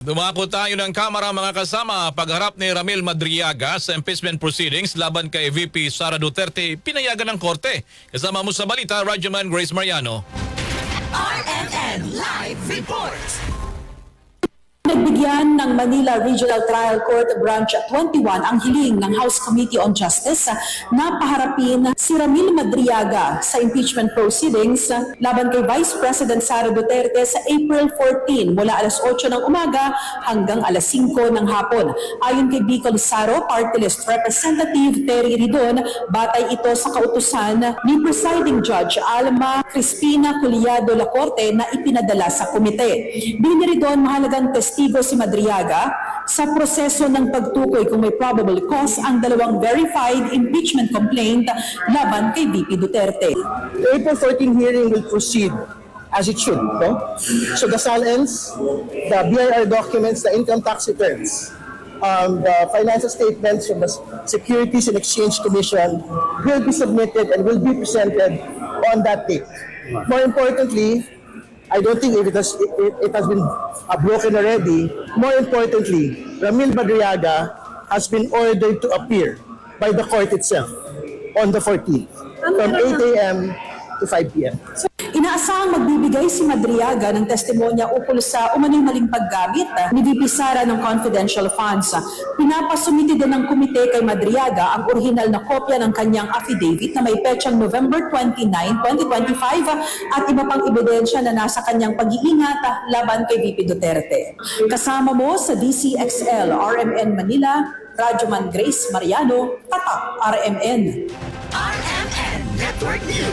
Dumako tayo ng kamera mga kasama pagharap ni Ramil Madriaga sa impeachment proceedings laban kay VP Sara Duterte, pinayagan ng korte. Kasama mo sa balita, Radyoman Grace Mariano. RMN Live Report. Nagbigyan ng Manila Regional Trial Court Branch 21 ang hiling ng House Committee on Justice na paharapin si Ramil Madriaga sa impeachment proceedings laban kay Vice President Sara Duterte sa April 14 mula alas 8 ng umaga hanggang alas 5 ng hapon. Ayon kay Bicol Saro Party List Representative Terry Ridon, batay ito sa kautusan ni Presiding Judge Alma Crispina Culiado Lacorte na ipinadala sa komite. Bini Ridon, mahalagang testigo si Madriaga sa proseso ng pagtukoy kung may probable cause ang dalawang verified impeachment complaint laban kay VP Duterte. The April 14 hearing will proceed as it should. No? So the SALNs, the BIR documents, the income tax returns, the financial statements from the Securities and Exchange Commission will be submitted and will be presented on that date. More importantly, I don't think it has been broken already. More importantly, Ramil Madriaga has been ordered to appear by the court itself on the 14th from 8 a.m. to 5 p.m. Inaasahang magbibigay si Madriaga ng testimonya ukol sa umano'y maling paggamit ni VP Sara ng confidential funds. Pinapasumiti din ng komite kay Madriaga ang orihinal na kopya ng kanyang affidavit na may petsang November 29, 2025 at iba pang ebidensya na nasa kanyang pag-iingat laban kay VP Duterte. Kasama mo sa DCXL RMN Manila, Radyoman Grace Mariano, Tatak RMN. RMN Network News.